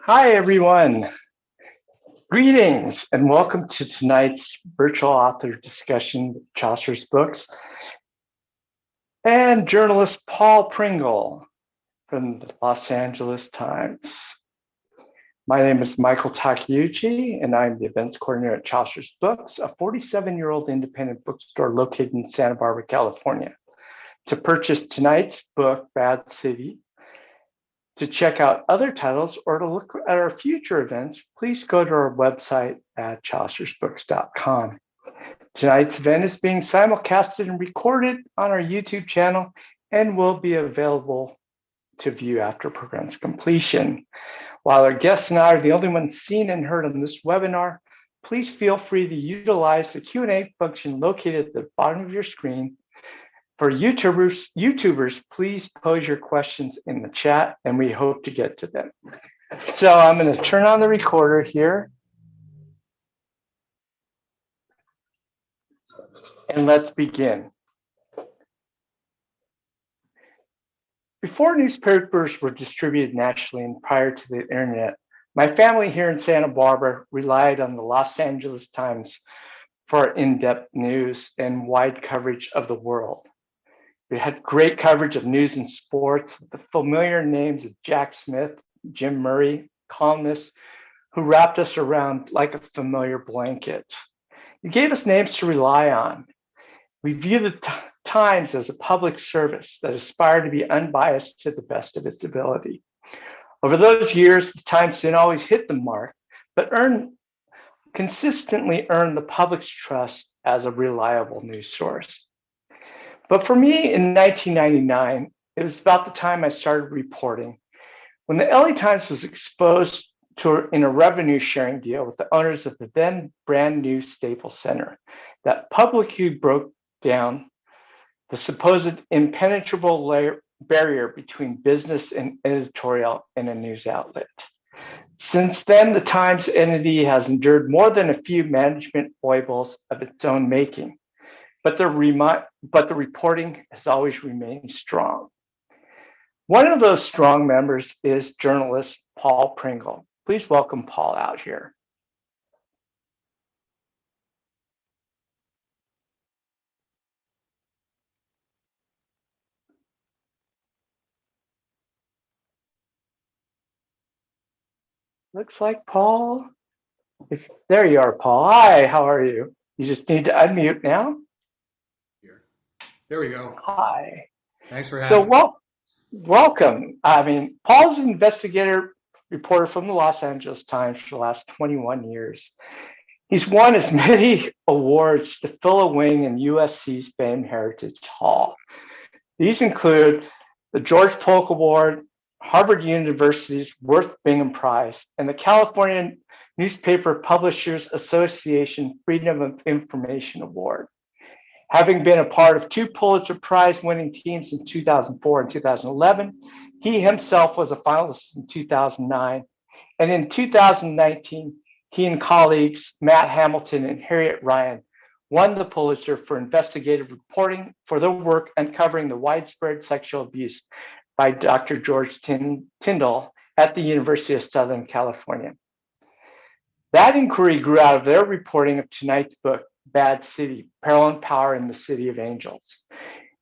Hi, everyone. Greetings and welcome to tonight's virtual author discussion with Chaucer's books and journalist Paul Pringle from the Los Angeles Times. My name is Michael Takeuchi, and I'm the events coordinator at Chaucer's Books, a 47-year-old independent bookstore located in Santa Barbara, California. To purchase tonight's book, Bad City, to check out other titles or to look at our future events, please go to our website at chaucersbooks.com. Tonight's event is being simulcasted and recorded on our YouTube channel and will be available to view after program's completion. While our guests and I are the only ones seen and heard on this webinar, please feel free to utilize the Q&A function located at the bottom of your screen. For YouTubers, please pose your questions in the chat and we hope to get to them. So I'm going to turn on the recorder here. And let's begin. Before newspapers were distributed nationally and prior to the internet, my family here in Santa Barbara relied on the Los Angeles Times for in-depth news and wide coverage of the world. We had great coverage of news and sports with the familiar names of Jack Smith, Jim Murray, columnists who wrapped us around like a familiar blanket. It gave us names to rely on. We view the Times as a public service that aspired to be unbiased to the best of its ability. Over those years, the Times didn't always hit the mark, but consistently earned the public's trust as a reliable news source. But for me in 1999, it was about the time I started reporting when the LA Times was exposed in a revenue sharing deal with the owners of the then brand new Staples Center that publicly broke down the supposed impenetrable barrier between business and editorial in a news outlet. Since then, the Times entity has endured more than a few management foibles of its own making. But the reporting has always remained strong. One of those strong members is journalist Paul Pringle. Please welcome Paul out here. Looks like Paul. There you are, Paul. Hi, how are you? You just need to unmute now. Here. There we go. Hi. Thanks for having me. So, welcome. I mean, Paul's an investigative reporter from the Los Angeles Times for the last 21 years. He's won as many awards to fill a wing in USC's famed Heritage Hall. These include the George Polk Award, Harvard University's Worth Bingham Prize, and the California Newspaper Publishers Association Freedom of Information Award. Having been a part of two Pulitzer Prize winning teams in 2004 and 2011, he himself was a finalist in 2009. And in 2019, he and colleagues Matt Hamilton and Harriet Ryan won the Pulitzer for investigative reporting for their work uncovering the widespread sexual abuse by Dr. George Tyndall at the University of Southern California. That inquiry grew out of their reporting of tonight's book, Bad City, Peril and Power in the City of Angels.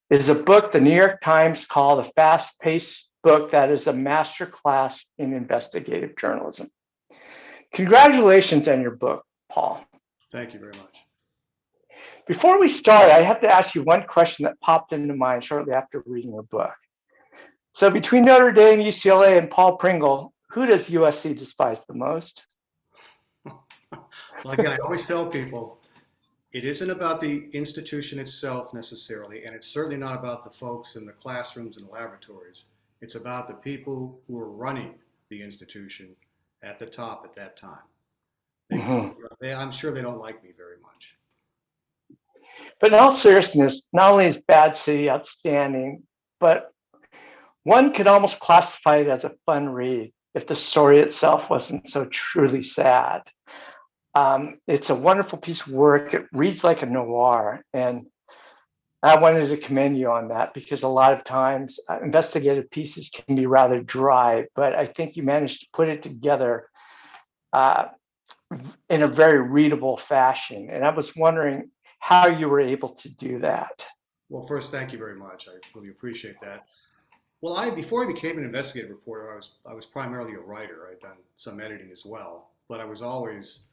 It is a book the New York Times called a fast-paced book that is a masterclass in investigative journalism. Congratulations on your book, Paul. Thank you very much. Before we start, I have to ask you one question that popped into mind shortly after reading your book. So between Notre Dame, UCLA, and Paul Pringle, who does USC despise the most? Well, again, I always tell people, it isn't about the institution itself necessarily, and it's certainly not about the folks in the classrooms and laboratories. It's about the people who are running the institution at the top at that time. I'm sure they don't like me very much. But in all seriousness, not only is Bad City outstanding, but one could almost classify it as a fun read if the story itself wasn't so truly sad. It's a wonderful piece of work. It reads like a noir. And I wanted to commend you on that because a lot of times investigative pieces can be rather dry, but I think you managed to put it together uh, in a very readable fashion. And I was wondering how you were able to do that. Well, first, thank you very much. I really appreciate that. Well, before I became an investigative reporter, I was primarily a writer. I'd done some editing as well, but I was always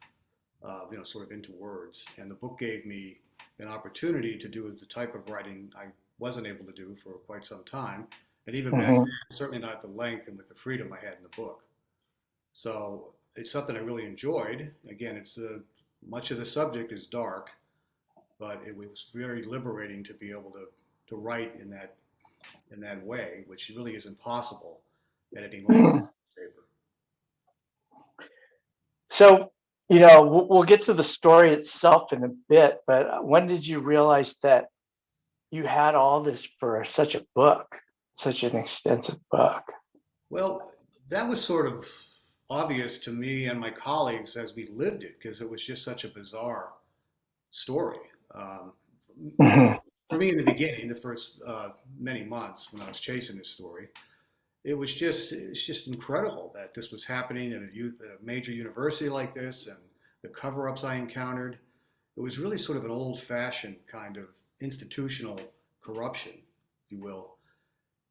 sort of into words. And the book gave me an opportunity to do the type of writing I wasn't able to do for quite some time. And even back then, Mhm. certainly not at the length and with the freedom I had in the book. So it's something I really enjoyed. Again, much of the subject is dark, but it was very liberating to be able to write in that way, which really isn't possible at any local newspaper. So, we'll get to the story itself in a bit, but when did you realize that you had all this for such a book, such an extensive book? Well, that was sort of obvious to me and my colleagues as we lived it because it was just such a bizarre story. Um, for, Mhm. for me in the beginning, the first many months when I was chasing this story, it's just incredible that this was happening at a major university like this and the cover-ups I encountered. It was really sort of an old-fashioned kind of institutional corruption, if you will.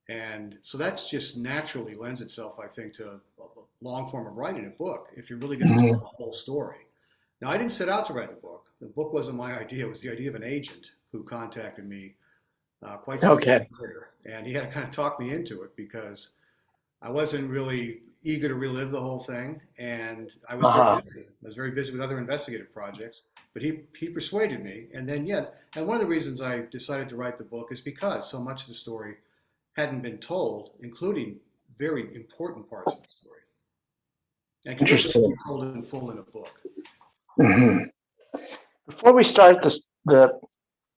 And so that's just naturally lends itself, I think, to a long form of writing a book if you're really going to tell Mhm. the whole story. Now, I didn't set out to write the book. The book wasn't my idea. It was the idea of an agent who contacted me quite some time Okay. later. And he had to kind of talk me into it because I wasn't really eager to relive the whole thing, and I was very Uh-huh. busy. I was very busy with other investigative projects. But he persuaded me, and then yeah, and one of the reasons I decided to write the book is because so much of the story hadn't been told, including very important parts of the story, and could really be Interesting. told in full in a book. Mhm. Before we start the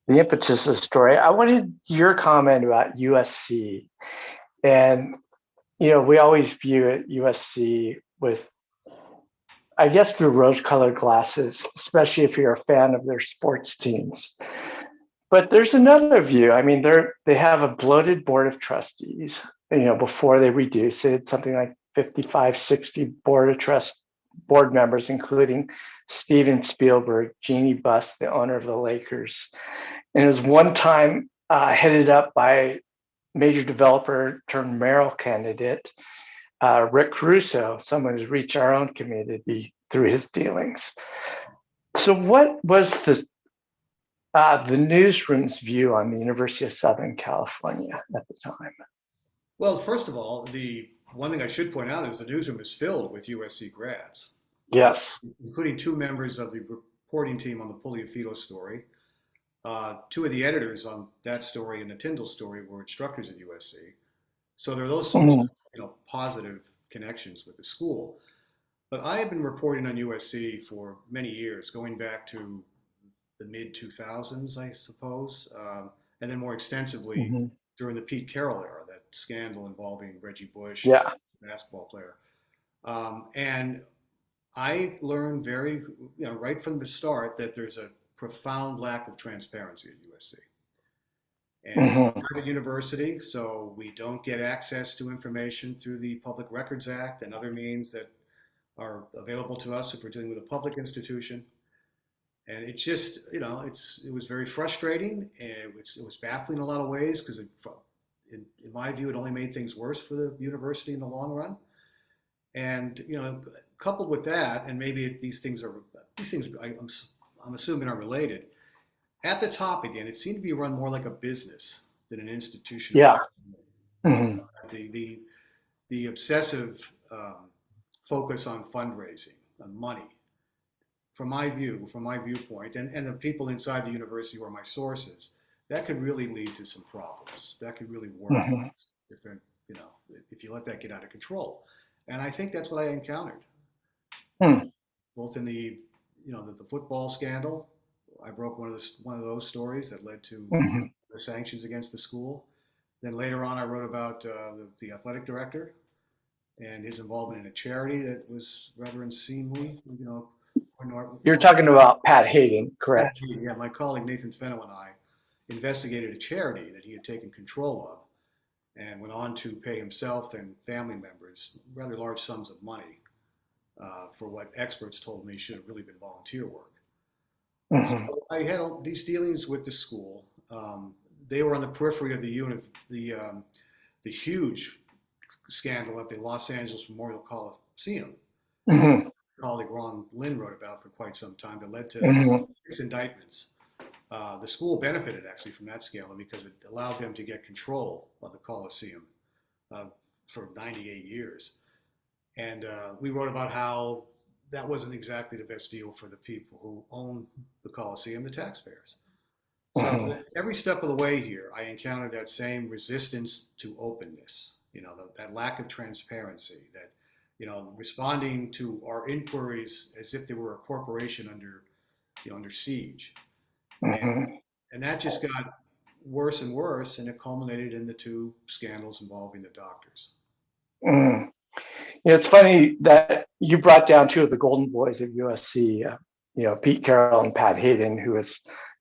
impetus of the story, I wanted your comment about USC. And we always view it USC with, I guess, through rose-colored glasses, especially if you're a fan of their sports teams. But there's another view. I mean, they have a bloated board of trustees. Before they reduce it, something like 55, 60 board members, including Steven Spielberg, Jeannie Buss, the owner of the Lakers. And it was one time headed up by major developer turned mayoral candidate Rick Caruso, someone who's reached our own community through his dealings. So, what was the newsroom's view on the University of Southern California at the time? Well, first of all, the one thing I should point out is the newsroom is filled with USC grads, Yes. including two members of the reporting team on the Puliafito story. Two of the editors on that story and the Tyndall story were instructors at USC. So there are those sorts of Mhm. positive connections with the school. But I have been reporting on USC for many years, going back to the mid 2000s, I suppose, and then more extensively Mhm. during the Pete Carroll era, that scandal involving Reggie Bush, Yeah. basketball player. And I learned right from the start that there's a profound lack of transparency at USC. And it's Mhm. a private university, so we don't get access to information through the Public Records Act and other means that are available to us if we're dealing with a public institution. And it's just, it was very frustrating and it was baffling in a lot of ways because in my view, it only made things worse for the university in the long run. And, coupled with that, and maybe these things I'm assuming are related. At the top again, it seemed to be run more like a business than an institution of Yeah. Mhm. the obsessive focus on fundraising, on money. From my viewpoint, and the people inside the university who are my sources, that could really lead to some problems. That could really work Mhm. if they're, you know, if you let that get out of control. And I think that's what I encountered, uh, Mhm. both in the football scandal. I broke one of those stories that led to Mhm. the sanctions against the school. Then later on, I wrote about the athletic director and his involvement in a charity that was rather unseemly. You're talking about Pat Hayden, correct? Yeah, my colleague Nathan Fenno and I investigated a charity that he had taken control of and went on to pay himself and family members rather large sums of money for what experts told me should have really been volunteer work. So Mhm. I had these dealings with the school. They were on the periphery of the huge scandal at the Los Angeles Memorial Coliseum. Mhm. Colleague Ron Lynn wrote about for quite some time that led to Mhm. 6 indictments. The school benefited actually from that scandal because it allowed them to get control of the Coliseum uh, for 98 years. And we wrote about how that wasn't exactly the best deal for the people who own the Coliseum, the taxpayers. So Mhm. every step of the way here, I encountered that same resistance to openness, that lack of transparency, that, responding to our inquiries as if they were a corporation under siege. And, Mhm. and that just got worse and worse, and it culminated in the two scandals involving the doctors. Mhm. It's funny that you brought down two of the golden boys of USC. Pete Carroll and Pat Hayden, who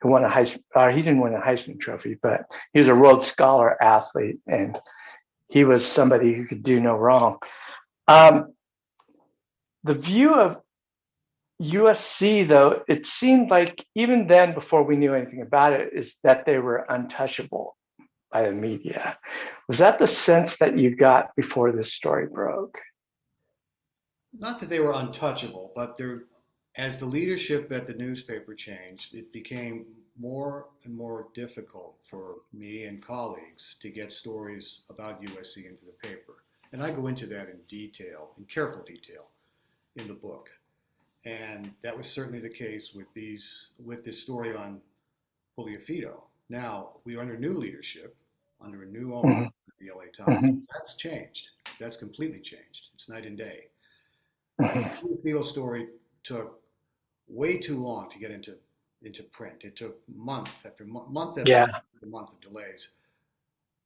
won a he didn't win a Heisman Trophy, but he was a Rhodes Scholar athlete, and he was somebody who could do no wrong. Um, the view of USC, though, it seemed like even then, before we knew anything about it, is that they were untouchable by the media. Was that the sense that you got before this story broke? Not that they were untouchable, but as the leadership at the newspaper changed, it became more and more difficult for me and colleagues to get stories about USC into the paper. And I go into that in careful detail, in the book. And that was certainly the case with this story on Puliafito. Now, we're under new leadership, under a new owner Mhm. at the LA Times. Mhm. That's changed. That's completely changed. It's night and day. The Mhm. Puliafito story took way too long to get into print. It took month after month after Yeah. month of delays.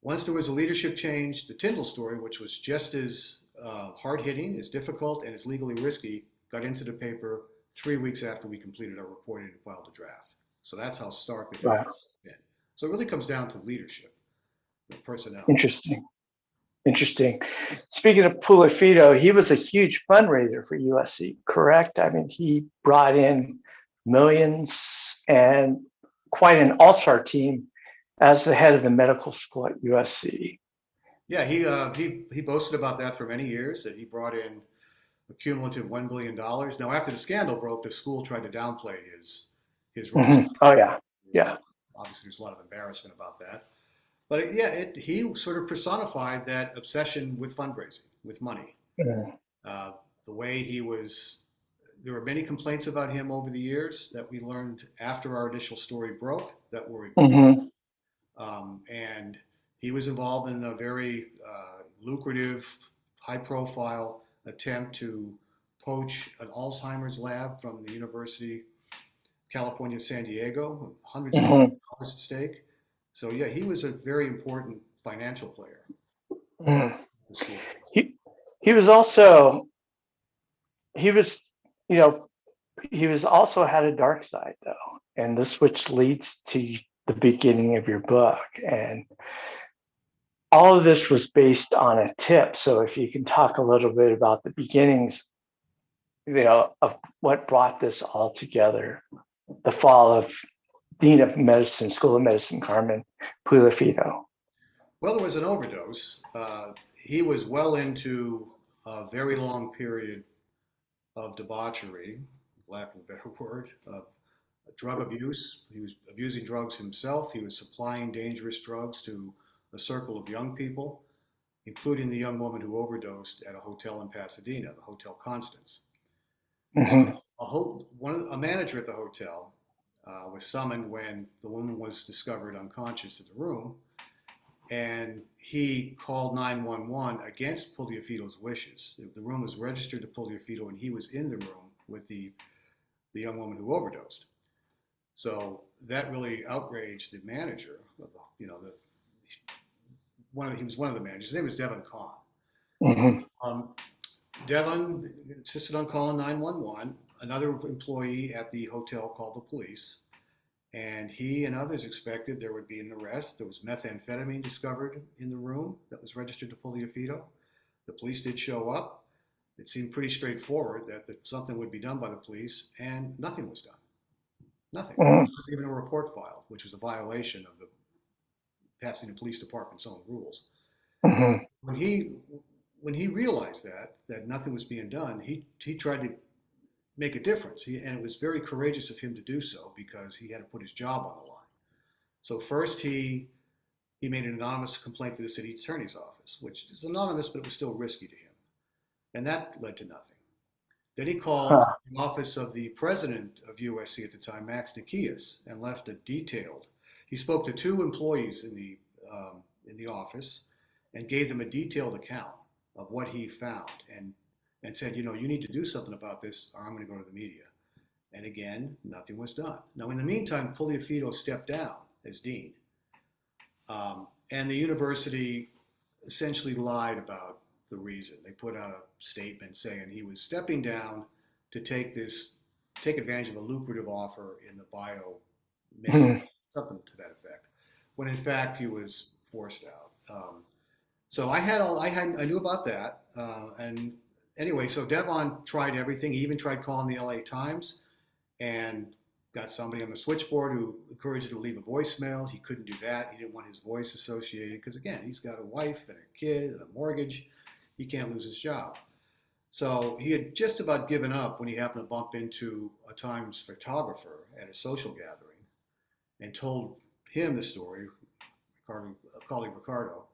Once there was a leadership change, the Tyndall story, which was just as hard hitting, as difficult, and as legally risky, got into the paper 3 weeks after we completed our reporting and filed a draft. So that's how stark the difference Wow. has been. So it really comes down to leadership, the personnel. Interesting. Interesting. Speaking of Pulafito, he was a huge fundraiser for USC, correct? I mean, he brought in millions and quite an all-star team as the head of the medical school at USC. Yeah, he boasted about that for many years, that he brought in a cumulative $1 billion. Now, after the scandal broke, the school tried to downplay his role. Mhm. Oh yeah, yeah. Obviously, there's a lot of embarrassment about that. But yeah, he sort of personified that obsession with fundraising, with money. Mhm. Uh, the way there were many complaints about him over the years that we learned after our initial story broke that were ignored. Mhm. And he was involved in a very lucrative, high-profile attempt to poach an Alzheimer's lab from the University of California, San Diego, hundreds of millions Mhm. of dollars at stake. So yeah, he was a very important financial player Mhm. at the school. He he was also he was you know he was also had a dark side though, and this which leads to the beginning of your book. And all of this was based on a tip. So if you can talk a little bit about the beginnings, of what brought this all together, the fall of Dean of Medicine, School of Medicine, Carmen Pulafito. Well, there was an overdose. He was well into a very long period of debauchery, lack of a better word, drug abuse. He was abusing drugs himself. He was supplying dangerous drugs to a circle of young people, including the young woman who overdosed at a hotel in Pasadena, the Hotel Constance. So Mm-hmm. a manager at the hotel was summoned when the woman was discovered unconscious in the room, and he called 911 against Puliafito's wishes. The room was registered to Puliafito, and he was in the room with the young woman who overdosed. So that really outraged the manager. He was one of the managers. His name was Devin Kahn. Mm-hmm. Um, Devin insisted on calling 911. Another employee at the hotel called the police, And he and others expected there would be an arrest. There was methamphetamine discovered in the room that was registered to Puliafito. The police did show up. It seemed pretty straightforward that something would be done by the police, and nothing was done. Nothing. There Mhm. wasn't even a report filed, which was a violation of the Pasadena Police Department's own rules. Mhm. When he realized that nothing was being done, he tried to make a difference. And it was very courageous of him to do so because he had to put his job on the line. So first he made an anonymous complaint to the city attorney's office, which is anonymous, but it was still risky to him. And that led to nothing. Then he called Huh. the office of the president of USC at the time, Max Nikias, and left a detailed. He spoke to two employees in the office and gave them a detailed account of what he found and said, you need to do something about this or I'm going to go to the media. And again, nothing was done. Now, in the meantime, Puliafito stepped down as dean. And the university essentially lied about the reason. They put out a statement saying he was stepping down to take advantage of a lucrative offer in the bio, Mhm. something to that effect, when in fact he was forced out. So I knew about that. And anyway, so Devon tried everything. He even tried calling the LA Times and got somebody on the switchboard who encouraged him to leave a voicemail. He couldn't do that. He didn't want his voice associated because, again, he's got a wife and a kid and a mortgage. He can't lose his job. So he had just about given up when he happened to bump into a Times photographer at a social gathering and told him the story, colleague Ricardo,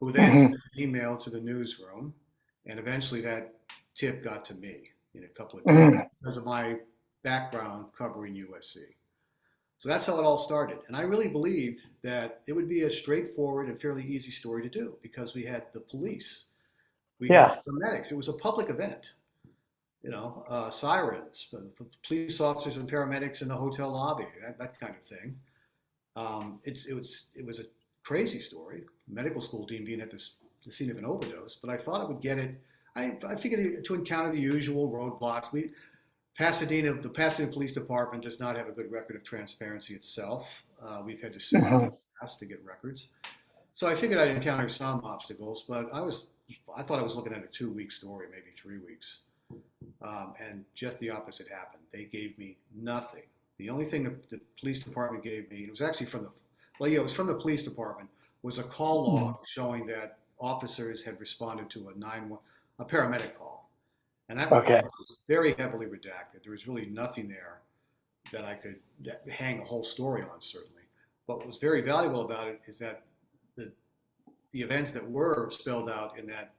who then Mhm. sent an email to the newsroom. And eventually that tip got to me in a couple of days Mhm. because of my background covering USC. So that's how it all started. And I really believed that it would be a straightforward and fairly easy story to do because we had the police, we had Yeah. paramedics. It was a public event, sirens, police officers and paramedics in the hotel lobby, that kind of thing. It was a crazy story. Medical school team being at the scene of an overdose, but I thought I would get it. I figured to encounter the usual roadblocks. The Pasadena Police Department does not have a good record of transparency itself. We've had to sue them in Mhm. the past to get records. So I figured I'd encounter some obstacles, but I thought I was looking at a 2-week story, maybe 3 weeks. And just the opposite happened. They gave me nothing. The only thing the police department gave me, it was actually it was from the police department, was a call log Mhm. showing that officers had responded to a paramedic call. And that Okay. was very heavily redacted. There was really nothing there that I could hang a whole story on, certainly. But what was very valuable about it is that the, the events that were spelled out in that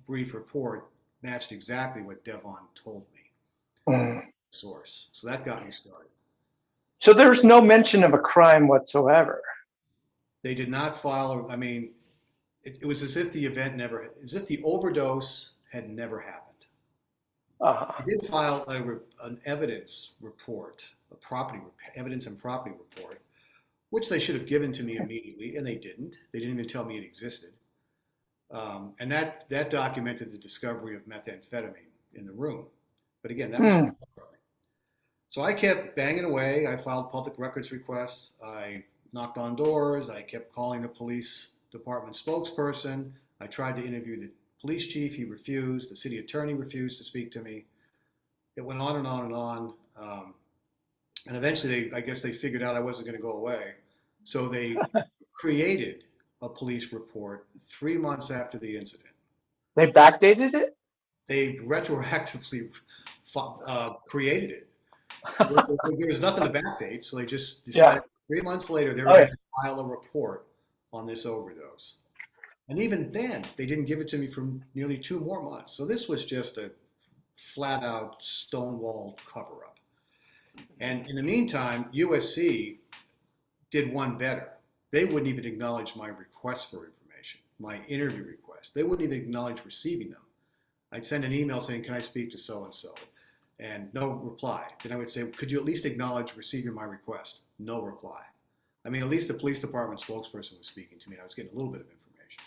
brief report matched exactly what Devon told me, Mhm. source. So that got me started. So there's no mention of a crime whatsoever. They did not file, I mean, it was as if as if the overdose had never happened. Uh, They did file an evidence report, evidence and property report, which they should have given to me immediately, and they didn't. They didn't even tell me it existed. And that documented the discovery of methamphetamine in the room. But again, that was hmm. from me. So I kept banging away. I filed public records requests. I knocked on doors. I kept calling the police department spokesperson. I tried to interview the police chief. He refused. The city attorney refused to speak to me. It went on and on and on. And eventually, I guess they figured out I wasn't going to go away. So they created a police report 3 months after the incident. They backdated it? They retroactively created it. There was nothing to backdate, so they just Yeah. decided 3 months later they were Oh, going yeah. to file a report on this overdose. And even then, they didn't give it to me for nearly 2 more months. So this was just a flat out stonewalled cover up. And in the meantime, USC did one better. They wouldn't even acknowledge my request for information, my interview request. They wouldn't even acknowledge receiving them. I'd send an email saying, "Can I speak to so and so?" And no reply. Then I would say, "Could you at least acknowledge receiving my request?" No reply. I mean, at least the police department spokesperson was speaking to me. I was getting a little bit of information.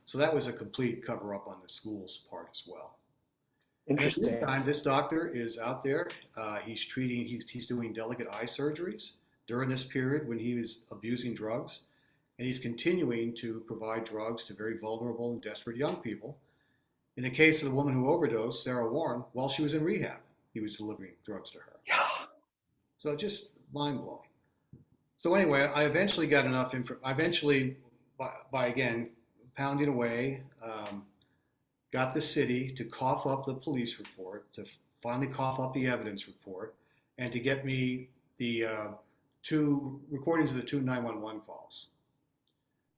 So that was a complete cover up on the school's part as well. And in the Interesting. meantime, this doctor is out there. He's doing delicate eye surgeries. during this period when he was abusing drugs, and he's continuing to provide drugs to very vulnerable and desperate young people. In the case of the woman who overdosed, Sarah Warren, while she was in rehab, he was delivering drugs to her. So just mind blowing. So anyway, I eventually got enough info. I eventually, by again pounding away, got the city to cough up the police report, to finally cough up the evidence report, and to get me the two recordings of the two 911 calls.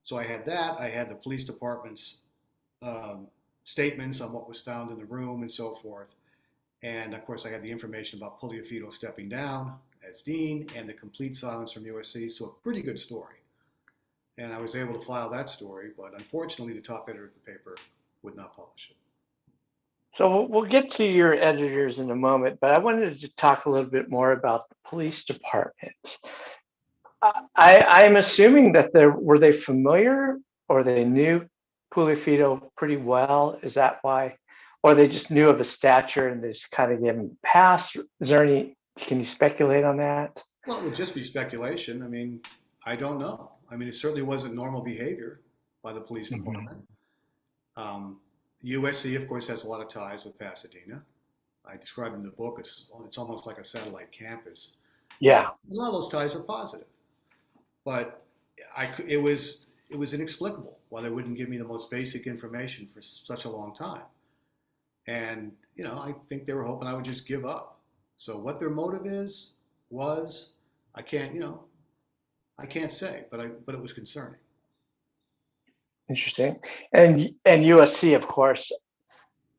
So I had that. I had the police department's statements on what was found in the room and so forth. And of course, I had the information about Pugliafito stepping down as dean and the complete silence from USC. So a pretty good story. And I was able to file that story, but unfortunately, the top editor of the paper would not publish it. So we'll get to your editors in a moment, but I wanted to talk a little bit more about the police department. I'm assuming that were they familiar or they knew Pugliafito pretty well? Is that why? Or they just knew of his stature and they just kind of gave him a pass? Is there can you speculate on that? Well, it would just be speculation. I mean, I don't know. I mean, it certainly wasn't normal behavior by the police department. USC, of course, has a lot of ties with Pasadena. I described in the book, it's almost like a satellite campus. Yeah. A lot of those ties are positive. But it was inexplicable why they wouldn't give me the most basic information for such a long time. And, I think they were hoping I would just give up. So what their motive was, I can't say, but it was concerning. Interesting. And USC, of course,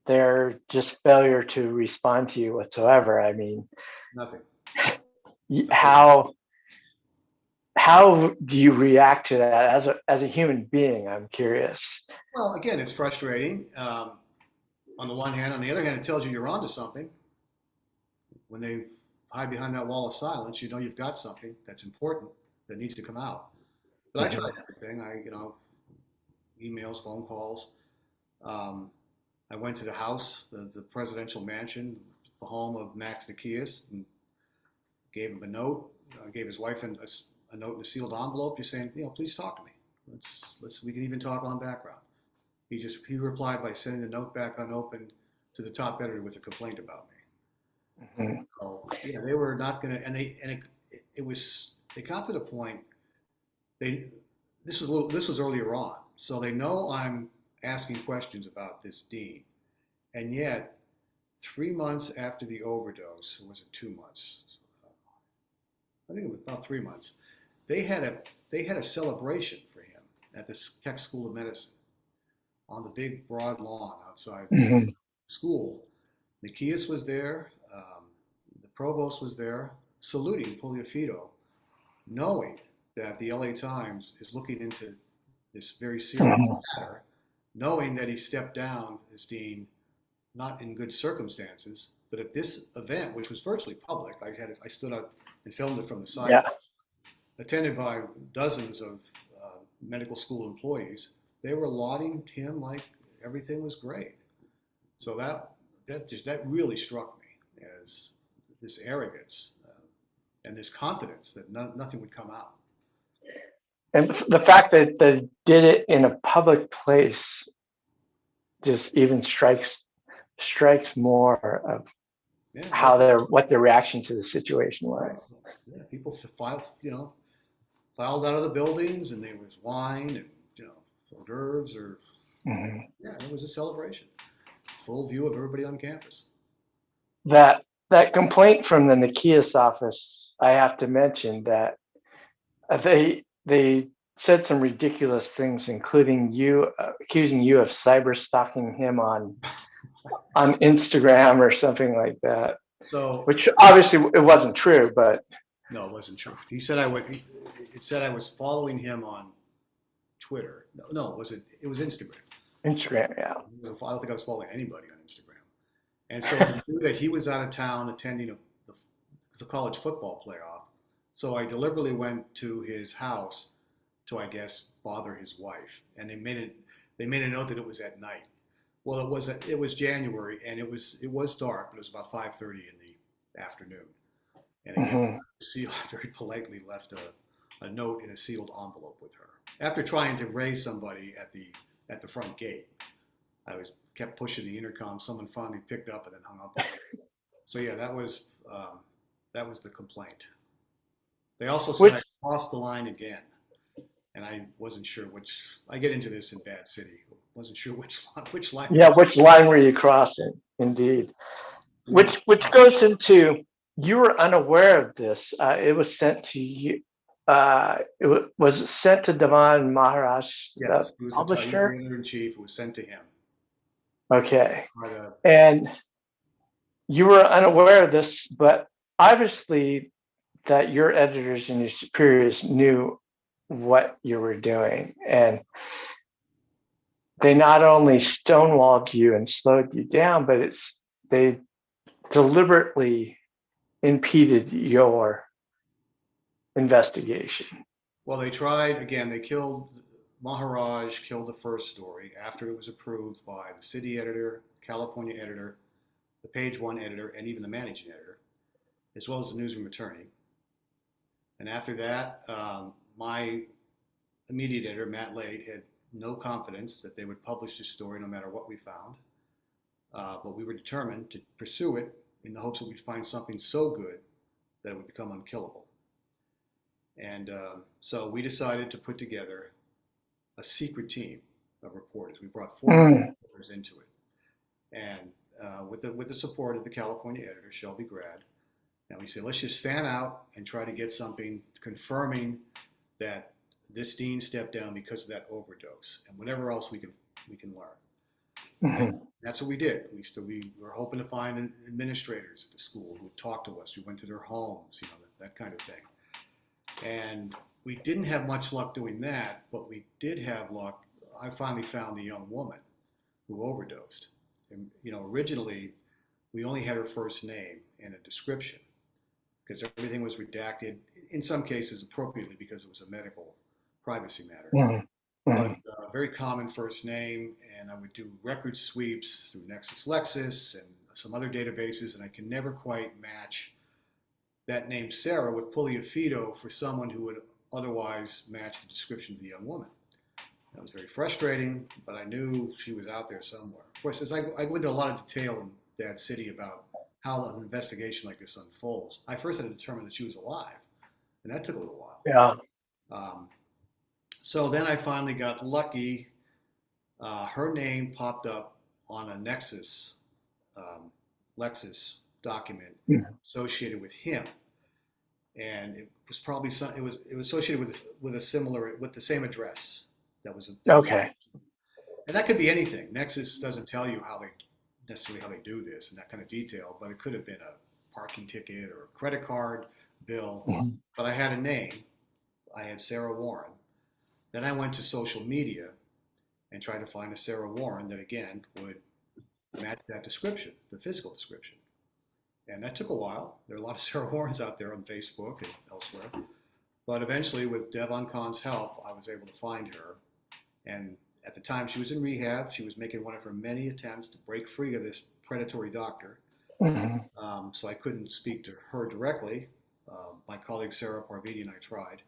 their just failure to respond to you whatsoever. I mean, nothing. How do you react to that as a human being? I'm curious. Well, again, it's frustrating. On the one hand, on the other hand, it tells you you're onto something. When they hide behind that wall of silence, you've got something that's important that needs to come out. But I tried everything. Emails, phone calls. I went to the house, the presidential mansion, the home of Max Nikias, and gave him a note. I gave his wife a note in a sealed envelope, just saying, please talk to me. We can even talk on background. He replied by sending the note back unopened to the top editor with a complaint about me. Mm-hmm. So they were not going to, and they got to the point. This was earlier on, so they know I'm asking questions about this dean, and yet 3 months after the overdose, or was it 2 months? I think it was about 3 months. They had a celebration for him at the Keck School of Medicine on the big broad lawn outside the school. Nikias was there, the provost was there, saluting Pugliafito, knowing that the LA Times is looking into this very serious matter, knowing that he stepped down as dean, not in good circumstances, but at this event, which was virtually public, I stood up and filmed it from the side, attended by dozens of medical school employees. They were lauding him like everything was great. So that really struck me as this arrogance and this confidence that nothing would come out. And the fact that they did it in a public place just even strikes more of what their reaction to the situation was. Yeah, people filed out of the buildings, and there was wine and hors d'oeuvres, it was a celebration. Full view of everybody on campus. That complaint from the Nikias office, I have to mention that they said some ridiculous things, including accusing you of cyber stalking him on Instagram or something like that. So, which obviously it wasn't true, but no, it wasn't true. He said it said I was following him on Twitter. No, it was Instagram. Instagram, yeah. I don't think I was following anybody on Instagram. And so I knew that he was out of town attending the college football playoff. So I deliberately went to his house to, I guess, bother his wife. And they made a note that it was at night. Well, it was January, and it was dark, but it was about 5:30 in the afternoon. And again, Mhm. seal very politely left a note in a sealed envelope with her. After trying to raise somebody at the front gate, I kept pushing the intercom. Someone finally picked up and then hung up on me. So yeah, that was the complaint. They also said I Which, crossed the line again, and I wasn't sure which. I get into this in Bad City. Wasn't sure which line. yeah, which line were you crossing? Indeed. Mm. Which goes into, you were unaware of this. It was sent to you. Was sent to Devan Maharaj, the Yes, he was the publisher. editor in chief. It was sent to him. Okay, By the, and you were unaware of this, but obviously that your editors and your superiors knew what you were doing, and they not only stonewalled you and slowed you down, but they deliberately impeded your investigation. well, they tried again. They killed Maharaj. Killed the first story after it was approved by the city editor, California editor, the page one editor, and even the managing editor, as well as the newsroom attorney. And after that, my immediate editor, Matt Lade, had no confidence that they would publish this story no matter what we found. But we were determined to pursue it in the hopes that we'd find something so good that it would become unkillable. And so we decided to put together a secret team of reporters. We brought four reporters into it. And with the support of the California editor, Shelby Grad, and we said, let's just fan out and try to get something confirming that this dean stepped down because of that overdose, and whatever else we can learn. And that's what we did. We were hoping to find administrators at the school who would talk to us. We went to their homes, that kind of thing. And we didn't have much luck doing that, but we did have luck. I finally found the young woman who overdosed. And, originally we only had her first name and a description because everything was redacted, in some cases appropriately because it was a medical privacy matter. But very common first name, and I would do record sweeps through LexisNexis and some other databases, and I can never quite match that name Sarah with Puliafito for someone who would otherwise match the description of the young woman. That was very frustrating, but I knew she was out there somewhere. Of course, as I go into a lot of detail in Bad City about how an investigation like this unfolds, I first had to determine that she was alive, and that took a little while. Yeah. So then I finally got lucky. Her name popped up on a Lexis document associated with him, and it was probably it was associated with the same address. That was Okay. And that could be anything. Nexus doesn't tell you necessarily how they do this in that kind of detail, but it could have been a parking ticket or a credit card bill. But I had a name. I had Sarah Warren. Then I went to social media and tried to find a Sarah Warren that, again, would match that description, the physical description. And that took a while. There are a lot of Sarah Warrens out there on Facebook and elsewhere. But eventually, with Devon Kahn's help, I was able to find her. And at the time, she was in rehab. She was making one of her many attempts to break free of this predatory doctor. So I couldn't speak to her directly. My colleague Sarah Parviti and I tried.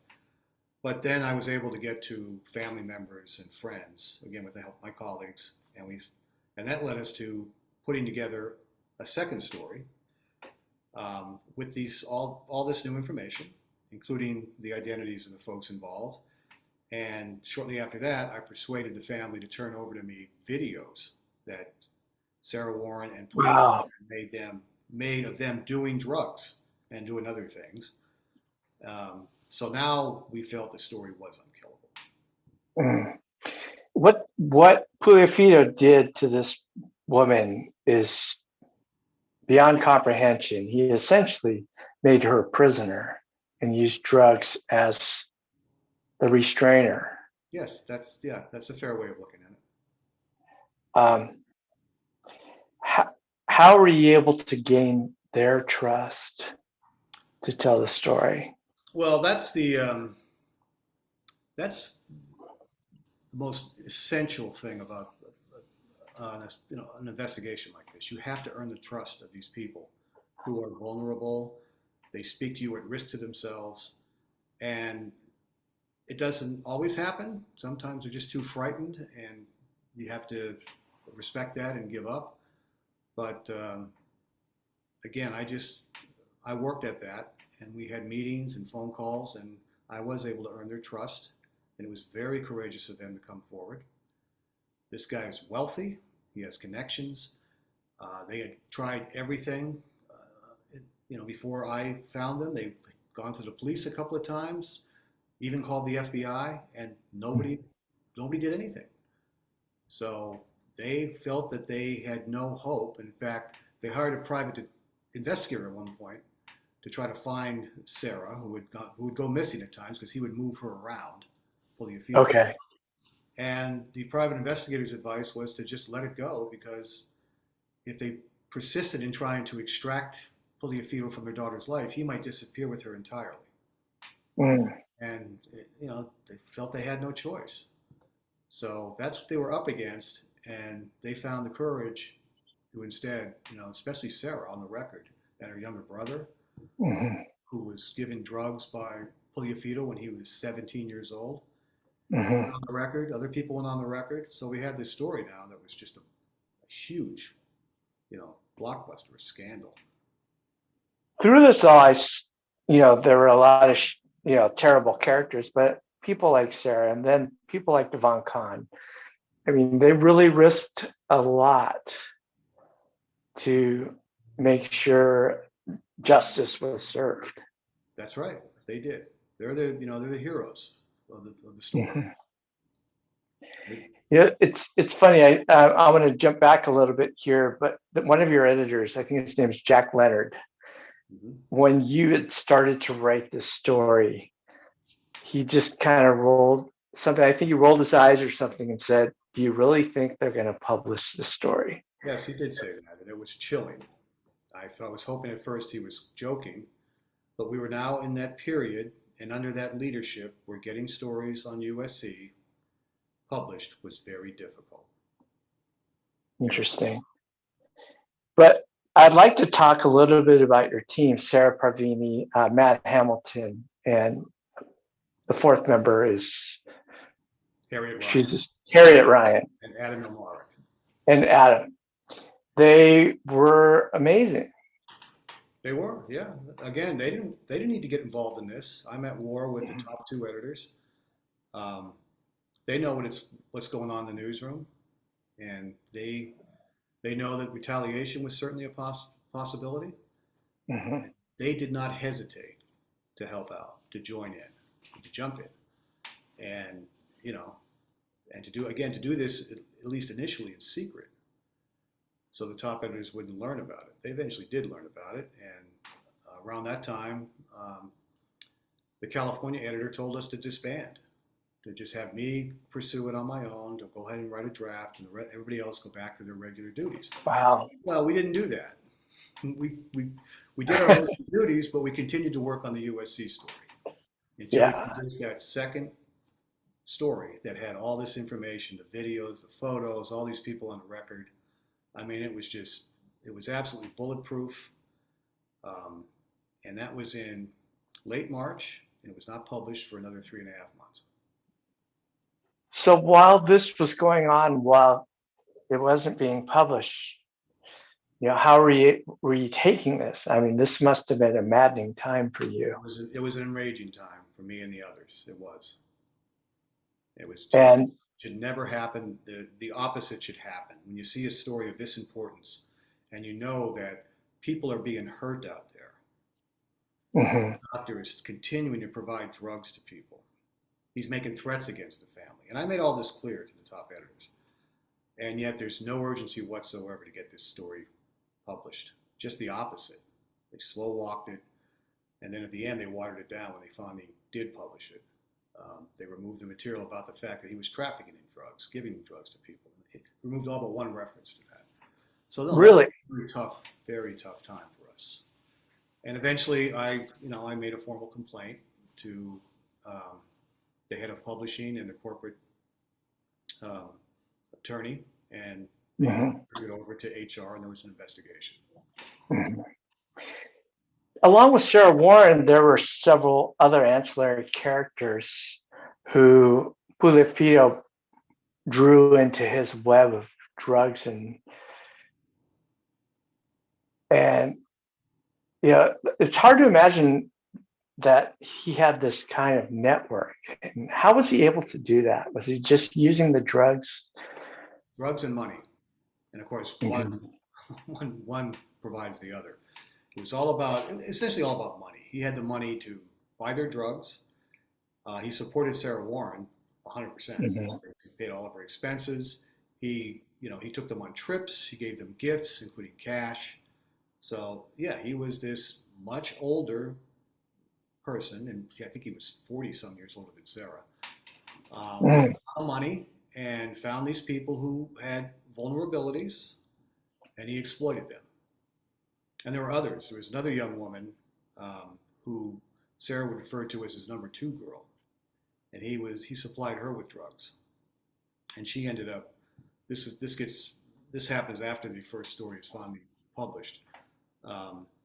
But then I was able to get to family members and friends, again with the help of my colleagues, and that led us to putting together a second story with all this new information, including the identities of the folks involved. And shortly after that, I persuaded the family to turn over to me videos that Sarah Warren and police made of them doing drugs and doing other things. So now we felt the story was unkillable. What Puliafito did to this woman is beyond comprehension. He essentially made her a prisoner and used drugs as the restrainer. Yes, that's a fair way of looking at it. How were you able to gain their trust to tell the story? Well, that's the most essential thing about an investigation like this. You have to earn the trust of these people who are vulnerable They speak to you at risk to themselves. And it doesn't always happen. Sometimes they're just too frightened, and you have to respect that and give up. But again, I worked at that, and we had meetings and phone calls, and I was able to earn their trust, and it was very courageous of them to come forward. This guy is wealthy. He has connections. They had tried everything. Before I found them, they've gone to the police a couple of times, even called the FBI, and nobody did anything. So they felt that they had no hope. In fact, they hired a private investigator at one point to try to find Sarah, who would go missing at times because he would move her around, pulling a few. Okay. And the private investigator's advice was to just let it go, because if they persisted in trying to extract Puliafito from their daughter's life, he might disappear with her entirely. Mm. And they felt they had no choice. So that's what they were up against, and they found the courage to instead, especially Sarah on the record, and her younger brother, who was given drugs by Puliafito when he was 17 years old. On the record, other people went on the record. So we had this story now that was just a huge, blockbuster, a scandal. Through this all, there were a lot of, terrible characters, but people like Sarah and then people like Devon Kahn, I mean, they really risked a lot to make sure justice was served. That's right. They did. They're the heroes of the story. It's funny. I want to jump back a little bit here, but one of your editors, I think his name is Jack Leonard, when you had started to write this story, he just kind of rolled something. I think he rolled his eyes or something and said, "Do you really think they're going to publish this story?" Yes, he did say that, and it was chilling. I was hoping at first he was joking, but we were now in that period, and under that leadership, where getting stories on USC published was very difficult. Interesting. But I'd like to talk a little bit about your team, Sarah Parvini, Matt Hamilton, and the fourth member is Harriet Ryan. And Adam Elmaric. And Adam. They were amazing. They were, yeah. Again, they didn't need to get involved in this. I'm at war with the top two editors. They know what's going on in the newsroom, and they know that retaliation was certainly a possibility. They did not hesitate to help out, to join in, to jump in, and and to do this at least initially in secret, so the top editors wouldn't learn about it. They eventually did learn about it, and around that time, the California editor told us to disband, to just have me pursue it on my own, to go ahead and write a draft, and everybody else go back to their regular duties. Wow. Well, we didn't do that. We did our duties, but we continued to work on the USC story until we produced that second story that had all this information, the videos, the photos, all these people on the record. I mean, it was absolutely bulletproof. And that was in late March, and it was not published for another 3.5 months. So while this was going on, while it wasn't being published, how were you taking this? I mean, this must have been a maddening time for you. It was an enraging time for me and the others. It was. And should never happen. The opposite should happen. When you see a story of this importance, and you know that people are being hurt out there, the doctor is continuing to provide drugs to people. He's making threats against the family. And I made all this clear to the top editors. And yet there's no urgency whatsoever to get this story published. Just the opposite. They slow walked it. And then at the end, they watered it down when they finally did publish it. They removed the material about the fact that he was trafficking in drugs, giving drugs to people. It removed all but one reference to that. So really, very tough time for us. And eventually, I made a formal complaint to the head of publishing and the corporate attorney, and they turned it over to HR, and there was an investigation. along with Sarah Warren, there were several other ancillary characters who Puliafito drew into his web of drugs and it's hard to imagine that he had this kind of network. And how was he able to do that? Was he just using the drugs? Drugs and money, and of course, Mhm. one provides the other. It was all about, essentially all about money. He had the money to buy their drugs. He supported Sarah Warren 100%. Mhm. He paid all of her expenses. He took them on trips. He gave them gifts, including cash. So yeah, he was this much older person, and I think he was 40 some years older than Sarah, with a Mhm. lot of money, and found these people who had vulnerabilities, and he exploited them. And there were others. There was another young woman who Sarah would refer to as his number two girl, and he supplied her with drugs, and she ended up. This happens after the first story is finally published.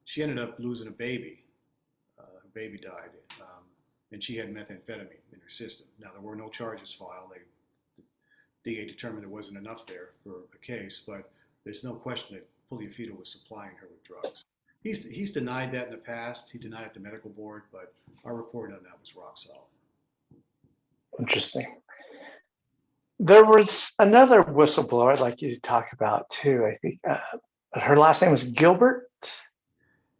She ended up losing a baby. Her baby died, and she had methamphetamine in her system. Now there were no charges filed. DA determined there wasn't enough there for a case, but there's no question that Puliafito was supplying her with drugs. He's denied that in the past. He denied it to medical board, but our report on that was rock solid. Interesting. There was another whistleblower I'd like you to talk about too. I think her last name was Gilbert.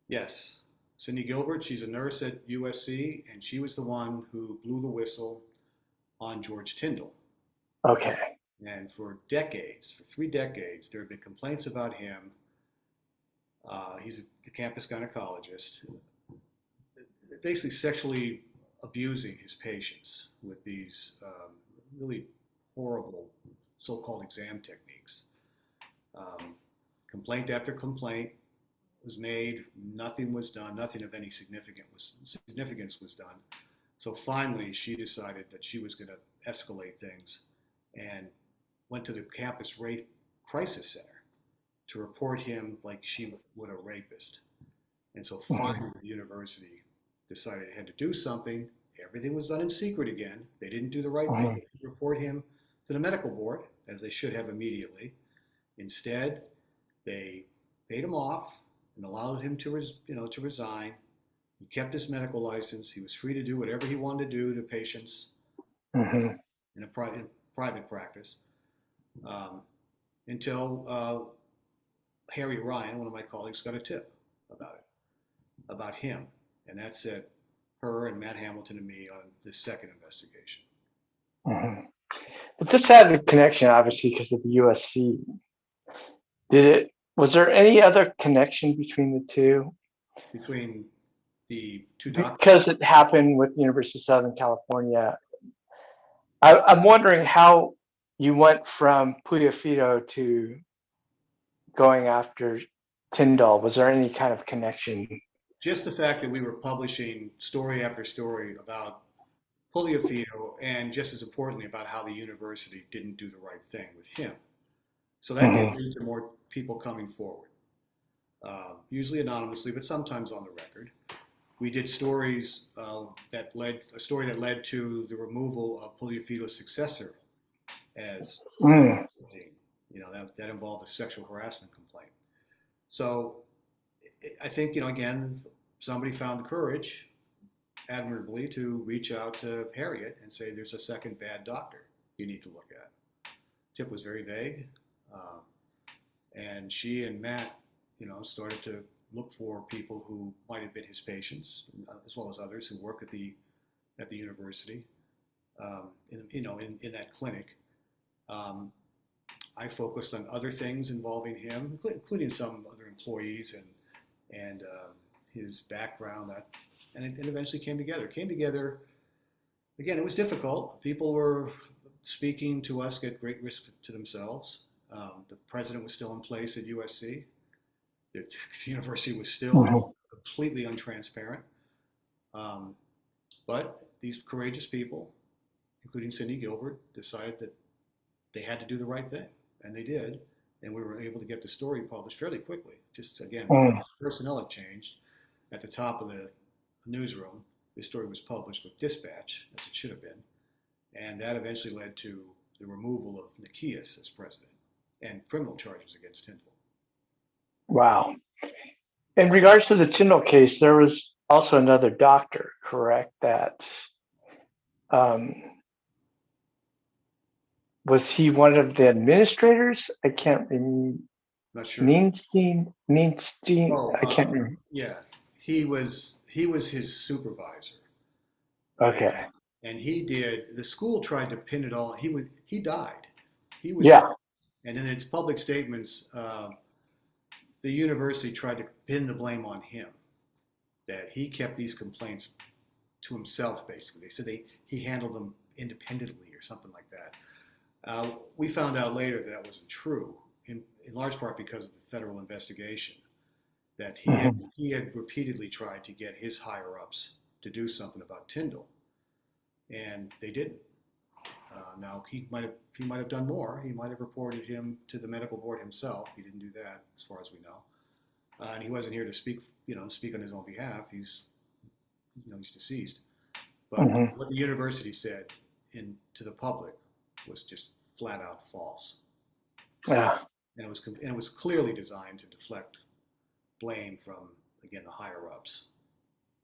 Yes, Cindy Gilbert. She's a nurse at USC, and she was the one who blew the whistle on George Tyndall. Okay. And for 3 decades, there have been complaints about him. He's the campus gynecologist, basically sexually abusing his patients with these really horrible so-called exam techniques. Complaint after complaint was made. Nothing was done. Nothing of any significance was done. So finally, she decided that she was going to escalate things and went to the campus rape crisis center to report him like she would a rapist. And so finally, the university decided it had to do something. Everything was done in secret again. They didn't do the right thing. They didn't report him to the medical board, as they should have immediately. Instead, they paid him off and allowed him to resign. He kept his medical license. He was free to do whatever he wanted to do to patients Mm-hmm. in a private practice, until Harry Ryan, one of my colleagues, got a tip about him, and that set her and Matt Hamilton and me on this second investigation. Mm-hmm. But this had a connection, obviously, because of the USC. Was there any other connection between the two? Between the two doctors? Because it happened with the University of Southern California. I'm wondering how you went from Puliafito to going after Tyndall. Was there any kind of connection? Just the fact that we were publishing story after story about Puliafito, and just as importantly about how the university didn't do the right thing with him. So that did lead to more people coming forward, usually anonymously, but sometimes on the record. We did stories that led to the removal of Puliafito's successor as that involved a sexual harassment complaint. So I think again, somebody found the courage, admirably, to reach out to Harriet and say, "There's a second bad doctor you need to look at." Tip was very vague, and she and Matt, started to look for people who might have been his patients, as well as others who work at the university, in that clinic. I focused on other things involving him, including some other employees and his background. And it eventually came together. Again, it was difficult. People were speaking to us at great risk to themselves. The president was still in place at USC. The university was still completely untransparent. But these courageous people, including Cindy Gilbert, decided that they had to do the right thing, and they did. And we were able to get the story published fairly quickly. Just again, personnel had changed, at the top of the newsroom. This story was published with dispatch, as it should have been, and that eventually led to the removal of Nikias as president and criminal charges against Tyndall. Wow. In regards to the Tyndall case, there was also another doctor, correct? That was he one of the administrators? I can't remember. Not sure. Neenstein. Oh, I can't remember. yeah, he was his supervisor. Okay. And he did. The school tried to pin it all. He died. He was. Yeah. And in its public statements, the university tried to pin the blame on him, that he kept these complaints to himself, basically. They said he handled them independently or something like that. We found out later that wasn't true, in large part because of the federal investigation, that he had repeatedly tried to get his higher-ups to do something about Tyndall, and they didn't. Now he might have done more. He might have reported him to the medical board himself. He didn't do that, as far as we know. And he wasn't here to speak on his own behalf. He's deceased. But what the university said to the public was just flat out false. Yeah. And it was clearly designed to deflect blame from, again, the higher ups.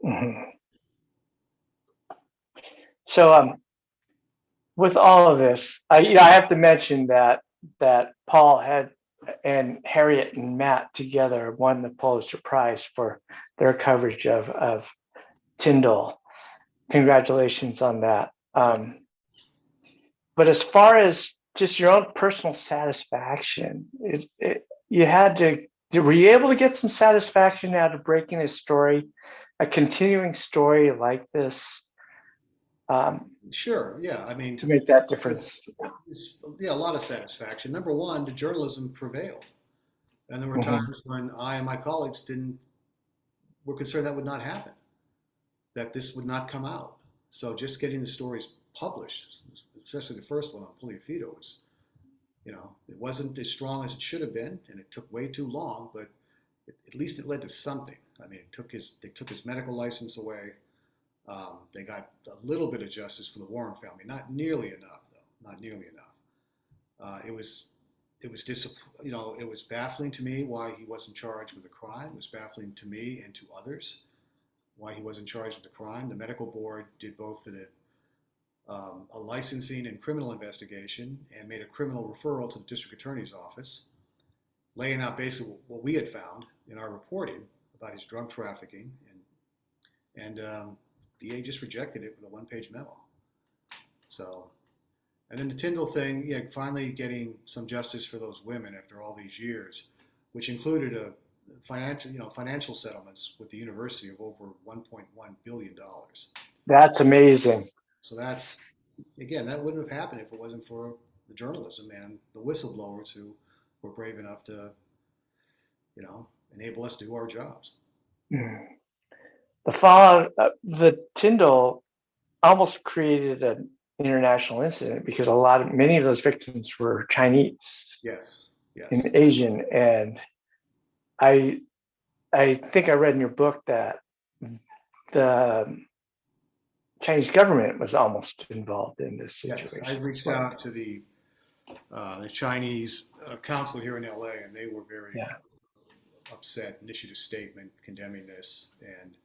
Mm-hmm. So with all of this, I have to mention that Paul and Harriet and Matt together won the Pulitzer Prize for their coverage of Tyndall. Congratulations on that. But as far as just your own personal satisfaction, you had to. Were you able to get some satisfaction out of breaking a story, a continuing story like this? Sure. Yeah. I mean, to make that difference. Yeah, a lot of satisfaction. Number one, the journalism prevailed, and there were times when I and my colleagues were concerned that would not happen, that this would not come out. So just getting the stories published, especially the first one on Puliafito, was, it wasn't as strong as it should have been, and it took way too long, but at least it led to something. I mean, they took his medical license away. They got a little bit of justice for the Warren family, not nearly enough, though. Not nearly enough. It was baffling to me why he wasn't charged with a crime. It was baffling to me and to others why he wasn't charged with a crime. The medical board did both a licensing and criminal investigation and made a criminal referral to the district attorney's office, laying out basically what we had found in our reporting about his drug trafficking, and DA just rejected it with a one-page memo. So, and then the Tyndall thing, yeah, finally getting some justice for those women after all these years, which included a financial settlements with the university of over $1.1 billion. That's amazing. So that wouldn't have happened if it wasn't for the journalism and the whistleblowers who were brave enough to, enable us to do our jobs. The fallout, the Tyndall almost created an international incident because many of those victims were Chinese. Yes. And Asian, and I think I read in your book that the Chinese government was almost involved in this situation. Yes, I reached out to the Chinese consulate here in LA, and they were very upset and issued a statement condemning this. And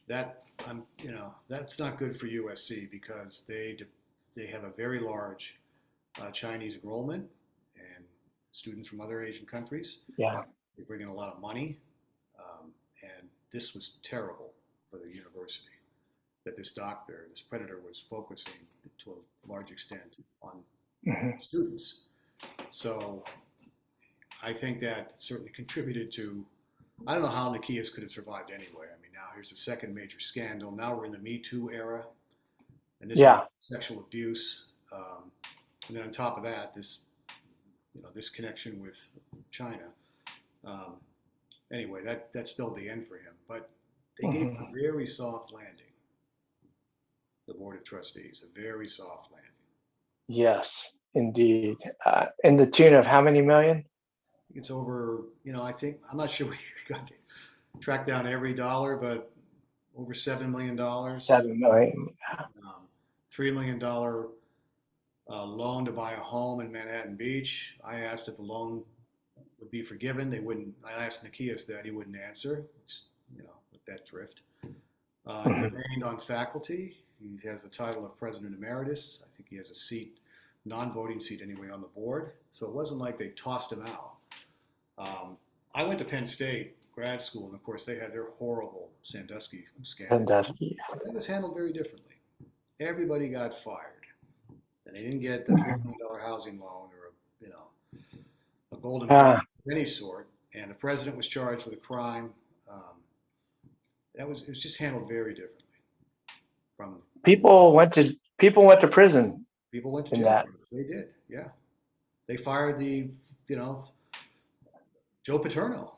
that's not good for USC because they have a very large Chinese enrollment and students from other Asian countries. Yeah, they bring in a lot of money, and this was terrible for the university. That this predator, was focusing to a large extent on students. So I think that certainly contributed to, I don't know how Nikias could have survived anyway. I mean, now here's the second major scandal. Now we're in the Me Too era, and this is sexual abuse. And then on top of that, this connection with China. Anyway, that spelled the end for him. But they gave him a very soft landing. The Board of Trustees, a very soft landing. Yes, indeed. In the tune of how many million? It's over, I'm not sure where you got it. track down every dollar, but over $7 million, $7 million. $3 million loan to buy a home in Manhattan Beach. I asked if the loan would be forgiven. They wouldn't. I asked Nikias that. He wouldn't answer. Just, let that drift. He remained on faculty. He has the title of President Emeritus. I think he has a seat, non-voting seat anyway, on the board. So it wasn't like they tossed him out. I went to Penn State grad school, and of course they had their horrible Sandusky scandal. Sandusky. That was handled very differently. Everybody got fired, and they didn't get the $3 million housing loan or a golden of any sort. And the president was charged with a crime. It was just handled very differently. From people went to prison. People went to jail. That. They did, yeah. They fired the Joe Paterno.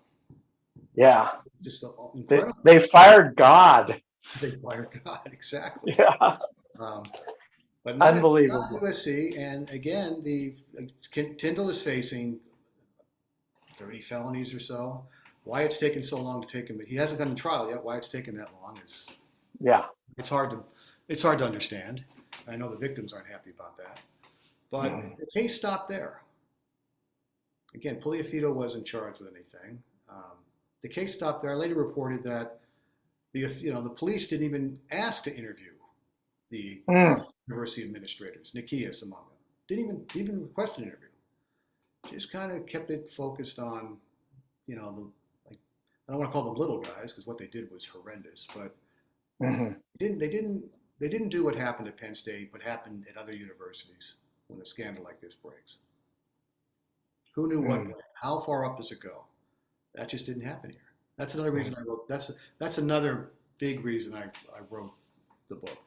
Yeah. Just incredible. They fired God. They fired God, exactly. Yeah. But unbelievable. Not USC, and again, Tyndall is facing 30 felonies or so. Why it's taken so long to take him? He hasn't gone to trial yet. Why it's taken that long is it's hard to understand. I know the victims aren't happy about that, but the case stopped there. Again, Puliafito wasn't charged with anything. The case stopped there. I later reported that the police didn't even ask to interview the university administrators, Nikias among them. Didn't even request an interview. Just kind of kept it focused on, I don't want to call them little guys because what they did was horrendous, but they didn't do what happened at Penn State, what happened at other universities when a scandal like this breaks. Who knew what? How far up does it go? That just didn't happen here. That's another reason I wrote. That's another big reason I wrote the book.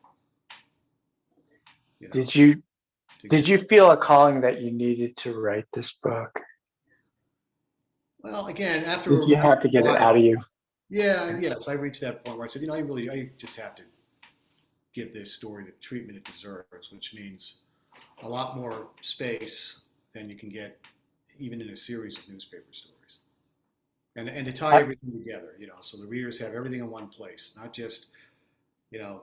Did you feel a calling that you needed to write this book? Well, again, after you have to get it out of you. Yes, I reached that point where I said, I just have to give this story the treatment it deserves, which means a lot more space than you can get even in a series of newspaper stories. And to tie everything together, so the readers have everything in one place, not just, the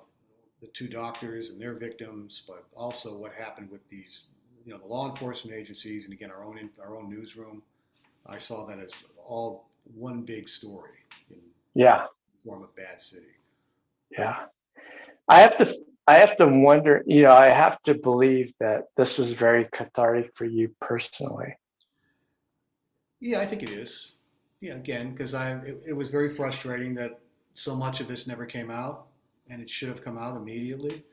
two doctors and their victims, but also what happened with these, the law enforcement agencies, and again, our own newsroom. I saw that as all one big story in the form of Bad City. Yeah. I have to wonder, I have to believe that this was very cathartic for you personally. Yeah, I think it is. Yeah, again, because it was very frustrating that so much of this never came out, and it should have come out immediately.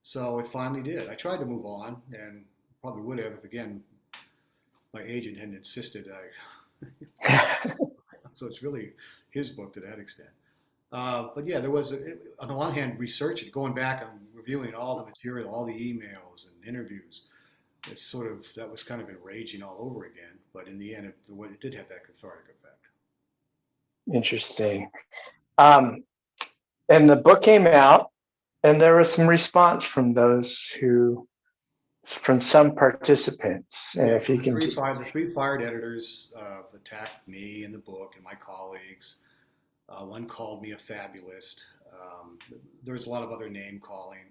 So it finally did. I tried to move on, and probably would have if, again, my agent hadn't insisted. So it's really his book to that extent. But yeah, there was, on the one hand, researching, going back and reviewing all the material, all the emails and interviews. That was kind of enraging all over again. But in the end, it did have that cathartic effect. Interesting. And the book came out, and there was some response from from some participants. And if you can the three fired editors attacked me and the book and my colleagues. One called me a fabulist. There's a lot of other name calling.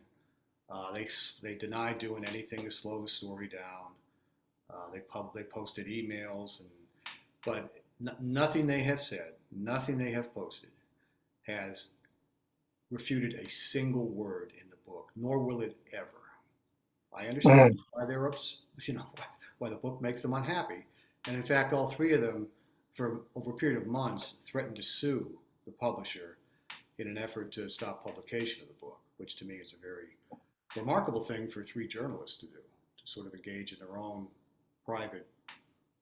They denied doing anything to slow the story down. They posted emails, but nothing they have said, nothing they have posted, has refuted a single word in the book, nor will it ever. I understand why they're why the book makes them unhappy, and in fact, all three of them, for over a period of months, threatened to sue the publisher in an effort to stop publication of the book, which to me is a very remarkable thing for three journalists to do, to sort of engage in their own private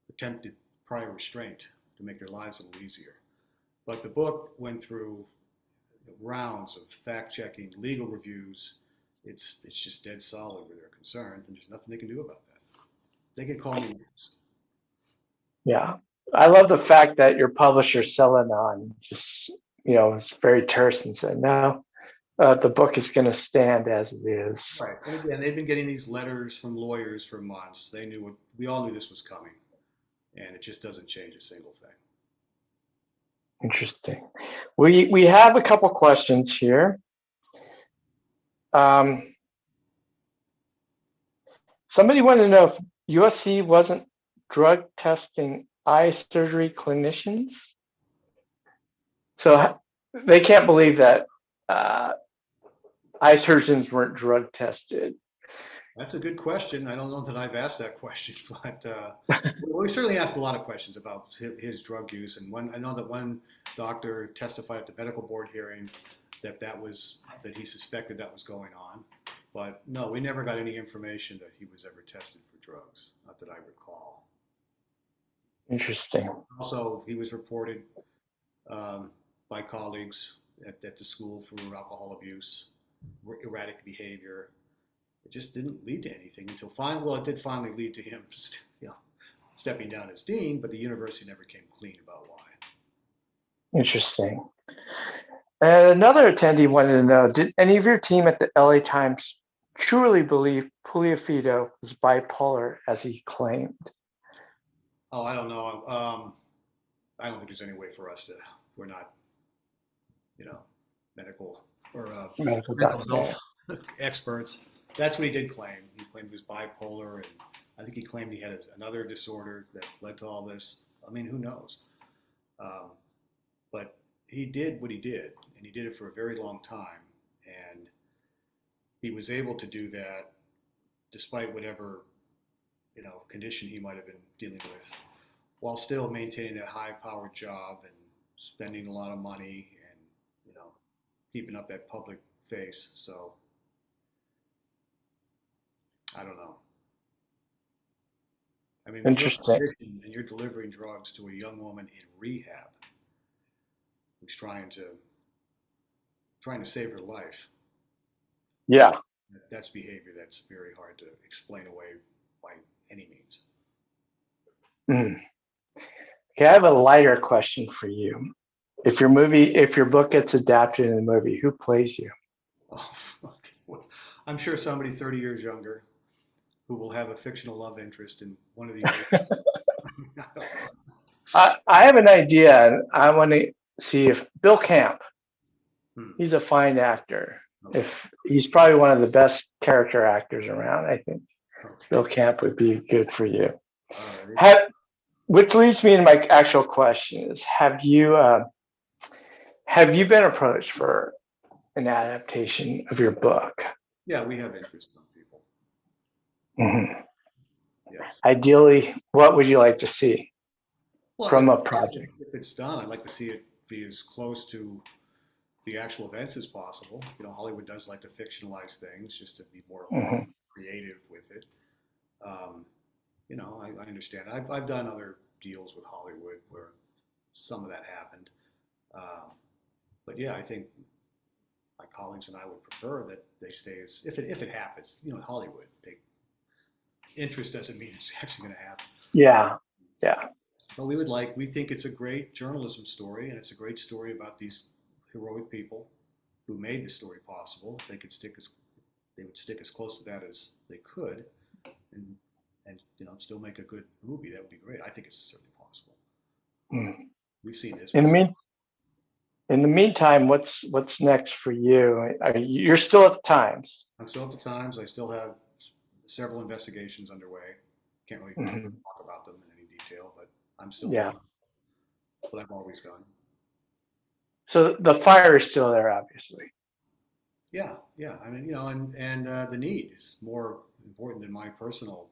attempted prior restraint to make their lives a little easier. But the book went through rounds of fact-checking, legal reviews. It's just dead solid where they're concerned, and there's nothing they can do about that. They can call me names. Yeah. I love the fact that your publisher, Celenon, just, was very terse and said, no, the book is going to stand as it is. Right. And again, they've been getting these letters from lawyers for months. We all knew this was coming, and it just doesn't change a single thing. Interesting. We have a couple questions here. Somebody wanted to know if USC wasn't drug testing eye surgery clinicians. So they can't believe that eye surgeons weren't drug tested. That's a good question. I don't know that I've asked that question, but we certainly asked a lot of questions about his drug use. And I know that one doctor testified at the medical board hearing that he suspected that was going on. But no, we never got any information that he was ever tested for drugs, not that I recall. Interesting. Also, he was reported by colleagues at the school for alcohol abuse, erratic behavior. It just didn't lead to anything until it did finally lead to him, stepping down as dean, but the university never came clean about why. Interesting. And another attendee wanted to know, did any of your team at the LA Times truly believe Puliafito was bipolar as he claimed? Oh, I don't know. I don't think there's any way for us to, we're not, medical or Medical mental doctor. health experts. That's what he did claim. He claimed he was bipolar, and I think he claimed he had another disorder that led to all this. I mean, who knows? But he did what he did, and he did it for a very long time. And he was able to do that despite whatever, condition he might have been dealing with, while still maintaining that high-powered job and spending a lot of money and, keeping up that public face. So I don't know. I mean, when you're Interesting. a physician and you're delivering drugs to a young woman in rehab who's trying to save her life, Yeah. that's behavior that's very hard to explain away by any means. Mm. Okay, I have a lighter question for you. If your book gets adapted in the movie, who plays you? Oh, okay. Well, I'm sure somebody 30 years younger who will have a fictional love interest in one of these movies. I have an idea. I want to see if Bill Camp, he's a fine actor. Okay. If he's probably one of the best character actors around, I think Okay. Bill Camp would be good for you. Right. Which leads me to my actual question: is have you been approached for an adaptation of your book? Yeah, we have interest in people. Mm-hmm. Yes. Ideally, what would you like to see from a project? If it's done, I'd like to see it be as close to the actual events as possible. Hollywood does like to fictionalize things just to be more creative with it. I understand. I've done other deals with Hollywood where some of that happened. But yeah, I think my colleagues and I would prefer that they stay as, if it happens, in Hollywood, interest doesn't mean it's actually going to happen. Yeah. But we think it's a great journalism story, and it's a great story about these heroic people who made the story possible. If they would stick as close to that as they could, and still make a good movie. That would be great. I think it's certainly possible. We've seen this. In the meantime, what's next for you? You're still at the Times. I'm still at the Times. I still have several investigations underway. Can't really talk about them in any detail, but I'm still doing what I've always done. So the fire is still there, obviously. Yeah. I mean, and the need is more important than my personal,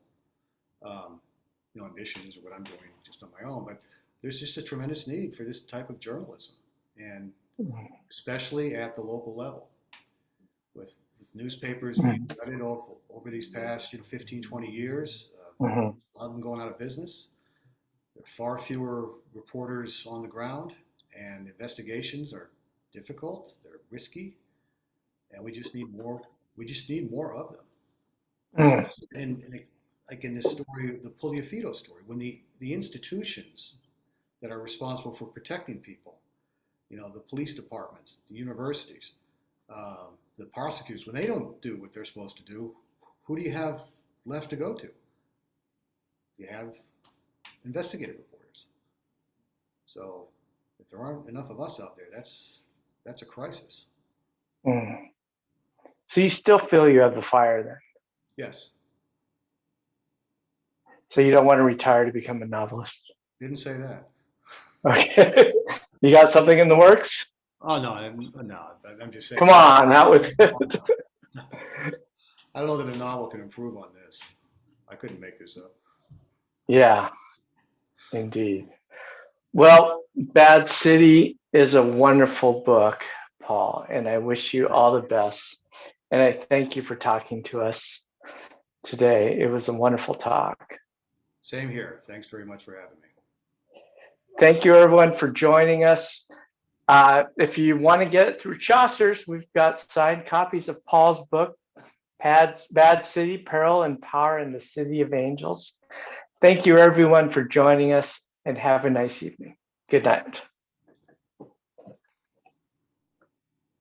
ambitions or what I'm doing just on my own. But there's just a tremendous need for this type of journalism, and especially at the local level, with newspapers being gutted over these past 15, 20 years. A lot of them going out of business. There are far fewer reporters on the ground, and investigations are difficult. They're risky, and we just need more. We just need more of them. And like in this story, the Puliafito story, when the institutions that are responsible for protecting people, the police departments, the universities, the prosecutors, when they don't do what they're supposed to do, who do you have left to go to? You have investigative reporters. So If there aren't enough of us out there, that's a crisis. Mm. So you still feel you have the fire then? Yes. So you don't want to retire to become a novelist? Didn't say that. Okay. You got something in the works? Oh no, no. I'm just saying. Come on, that would. I don't know that a novel can improve on this. I couldn't make this up. Yeah, indeed. Well, Bad City is a wonderful book, Paul, and I wish you all the best. And I thank you for talking to us today. It was a wonderful talk. Same here. Thanks very much for having me. Thank you, everyone, for joining us. If you want to get it through Chaucer's, we've got signed copies of Paul's book, Bad City, Peril and Power in the City of Angels. Thank you, everyone, for joining us, and have a nice evening. Good night.